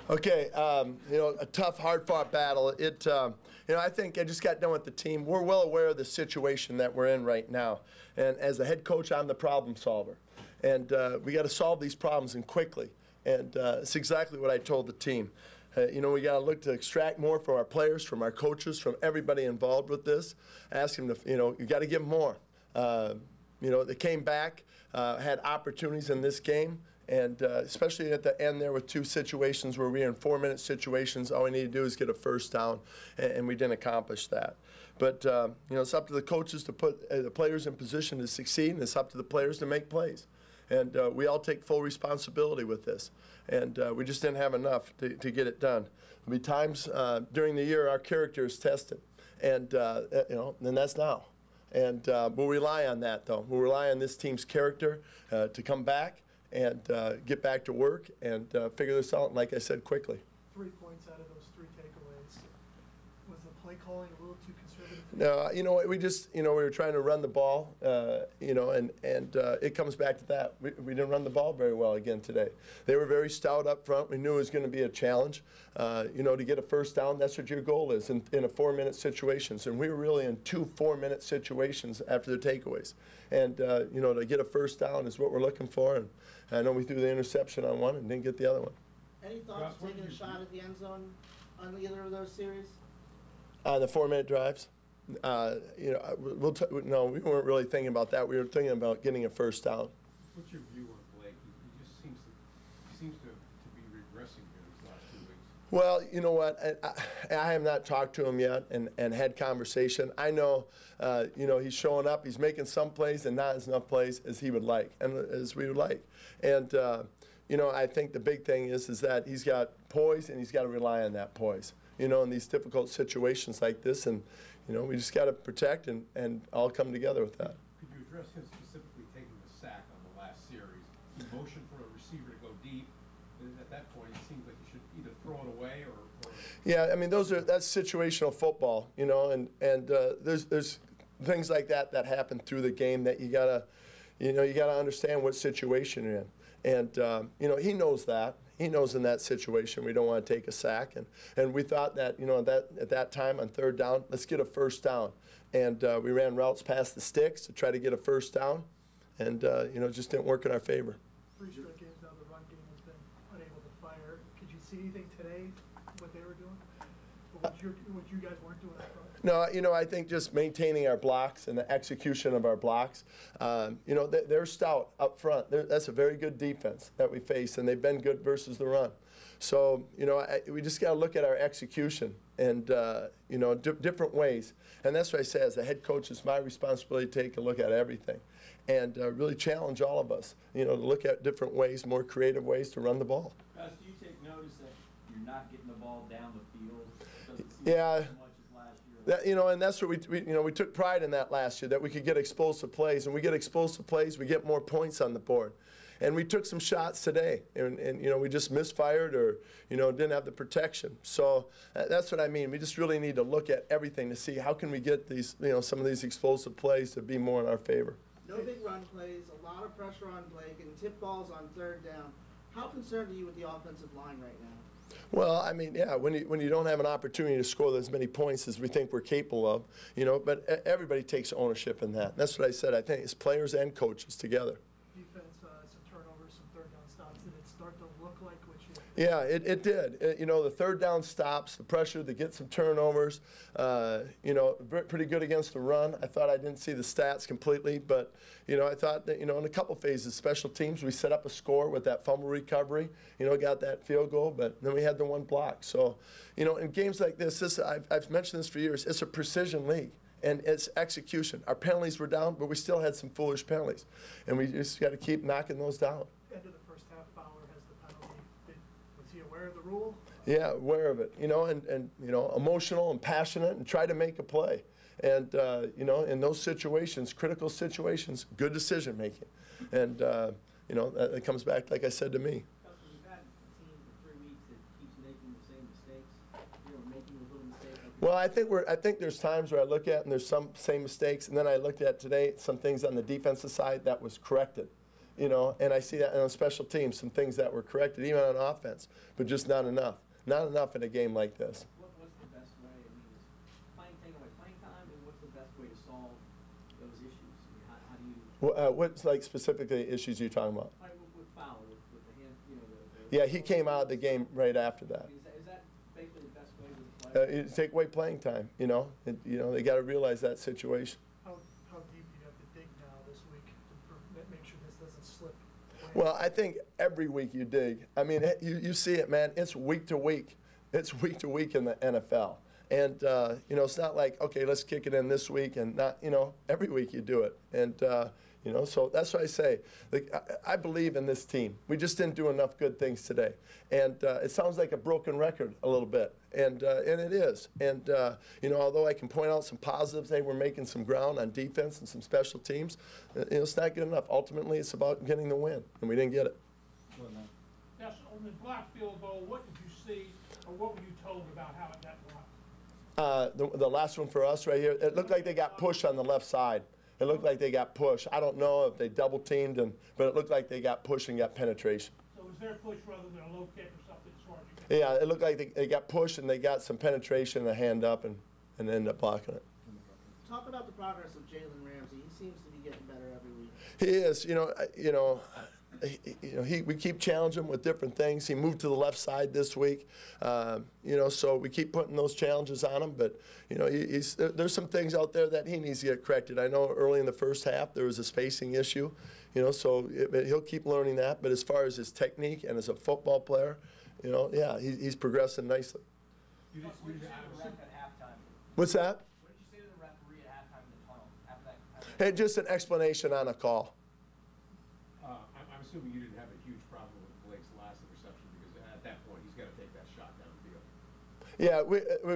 Okay, a tough, hard-fought battle. I think I just got done with the team. We're well aware of the situation that we're in right now. And as the head coach, I'm the problem solver. And we got to solve these problems and quickly. And it's exactly what I told the team. We got to look to extract more from our players, from our coaches, from everybody involved with this. Ask them to, you got to give them more. They came back, had opportunities in this game. And especially at the end there with two situations where we were in 4-minute situations, all we need to do is get a first down, and we didn't accomplish that. But, it's up to the coaches to put the players in position to succeed, and it's up to the players to make plays. And we all take full responsibility with this. And we just didn't have enough to get it done. There'll be times during the year our character is tested, and, and that's now. And we'll rely on that, though. We'll rely on this team's character to come back and get back to work and figure this out, and like I said, quickly. 3 points out of those 3 takeaways. Was the play calling a little too conservative? No, we just, we were trying to run the ball, and it comes back to that. We didn't run the ball very well again today. They were very stout up front. We knew it was going to be a challenge. To get a first down, that's what your goal is in a 4-minute situations. And we were really in 2 4-minute situations after the takeaways. And, to get a first down is what we're looking for. And I know we threw the interception on one and didn't get the other one. Any thoughts taking a shot at the end zone on either of those series? The 4-minute drives? No, we weren't really thinking about that. We were thinking about getting a first down. What's your view on Blake? He just seems to be regressing here these last 2 weeks. Well, you know what? I have not talked to him yet and had conversation. I know, he's showing up. He's making some plays and not as enough plays as he would like and as we would like. And, I think the big thing is that he's got poise and he's got to rely on that poise. In these difficult situations like this, and we just got to protect and all come together with that. Could you address him specifically taking the sack on the last series? He motioned for a receiver to go deep. At that point, it seems like you should either throw it away or. Yeah, I mean that's situational football, and there's things like that happen through the game that you gotta understand what situation you're in, and he knows that. He knows in that situation we don't want to take a sack, and we thought that at that time on 3rd down, let's get a first down, and we ran routes past the sticks to try to get a first down, and it just didn't work in our favor. 3 straight games now the run game has been unable to fire. Could you see anything today what they were doing, or what you guys weren't doing up front? No, I think just maintaining our blocks and the execution of our blocks. They're stout up front. That's a very good defense that we face, and they've been good versus the run. So, we just got to look at our execution and, different ways. And that's what I say, as a head coach, it's my responsibility to take a look at everything and really challenge all of us, to look at different ways, more creative ways to run the ball. Gus, do you take notice that you're not getting the ball down the field? Doesn't seem Yeah. so much as last year. And that's what we took pride in that last year, that we could get explosive plays. And we get explosive plays, we get more points on the board. And we took some shots today, and we just misfired or, didn't have the protection. So that's what I mean. We just really need to look at everything to see how can we get these, some of these explosive plays to be more in our favor. No big run plays, a lot of pressure on Blake, and tip balls on 3rd down. How concerned are you with the offensive line right now? Well, I mean, yeah, when you don't have an opportunity to score as many points as we think we're capable of, but everybody takes ownership in that. That's what I said. I think it's players and coaches together. Defense, some turnovers, some 3rd down stops. Did it start to look like what you? Yeah, it did. The 3rd down stops, the pressure to get some turnovers. Pretty good against the run. I thought I didn't see the stats completely, but I thought that in a couple phases, special teams, we set up a score with that fumble recovery. Got that field goal, but then we had the one block. So, in games like this, I've mentioned this for years. It's a precision league. And it's execution. Our penalties were down, but we still had some foolish penalties. And we just got to keep knocking those down. End of the first half, Fowler has the penalty. Was he aware of the rule? Yeah, aware of it. And emotional and passionate and try to make a play. And, in those situations, critical situations, good decision making. And, that comes back, like I said, to me. You've had a team for 3 weeks that keeps making the same mistakes, making a little mistake. Well, I think there's times where I look at and there's some same mistakes, and then I looked at today some things on the defensive side that was corrected. you know, and I see that on special teams, some things that were corrected, even on offense, but just not enough. Not enough in a game like this. What's the best way? I mean, is taking away playing time, and what's the best way to solve those issues? I mean, how do you? What's like specifically issues you're talking about? Like with Fowler, with the hand, you know, Yeah, he came out of the game right after I that. mean, is that basically the best way with the player? You take away playing time, you know. They got to realize that situation. How deep do you have to dig now this week to make sure this doesn't slip? Well, I think every week you dig. I mean, you see it, man. It's week to week. It's week to week in the NFL. And, you know, it's not like, okay, let's kick it in this week and not, you know, every week you do it. And, you know, so that's what I say. Like, I believe in this team. We just didn't do enough good things today. And it sounds like a broken record a little bit. And it is. And, you know, although I can point out some positives, they were making some ground on defense and some special teams, you know, it's not good enough. Ultimately, it's about getting the win, and we didn't get it. Now, so on the blocked field goal, what did you see, or what were you told about how it got blocked? The last one for us right here, it looked like they got pushed on the left side. It looked like they got pushed. I don't know if they double teamed, but it looked like they got pushed and got penetration. So was their push rather than a low kick or something as far as you can? Yeah, it looked like they got pushed and they got some penetration and a hand up and ended up blocking it. Talk about the progress of Jalen Ramsey. He seems to be getting better every week. He is, we keep challenging him with different things. He moved to the left side this week, you know, so we keep putting those challenges on him. But, you know, there's some things out there that he needs to get corrected. I know early in the first half there was a spacing issue, you know, so he'll keep learning that. But as far as his technique and as a football player, you know, yeah, he's progressing nicely. You just, What did you say to the ref at halftime? What's that? What did you say to the referee at halftime in the tunnel? After that? Hey, just an explanation on a call. I'm assuming you didn't have a huge problem with Blake's last interception because at that point he's got to take that shot downfield. Yeah,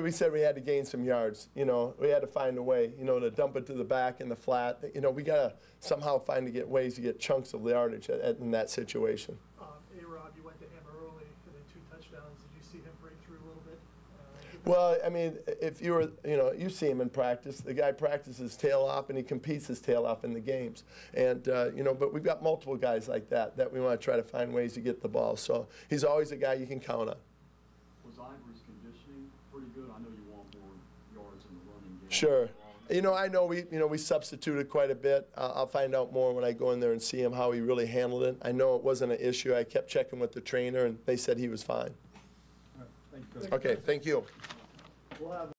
we said we had to gain some yards. You know, we had to find a way, you know, to dump it to the back in the flat. You know, we got to somehow find ways to get chunks of yardage in that situation. A-Rob, you went to him early for the 2 touchdowns. Did you see him break through a little bit? Well, I mean, if you were, you know, you see him in practice. The guy practices his tail off and he competes his tail off in the games. And, you know, but we've got multiple guys like that we want to try to find ways to get the ball. So he's always a guy you can count on. Was Ivory's conditioning pretty good? I know you want more yards in the running game. Sure. You know, I know we substituted quite a bit. I'll find out more when I go in there and see him how he really handled it. I know it wasn't an issue. I kept checking with the trainer, and they said he was fine. All right, thank you, Coach. Okay, thank you. We'll have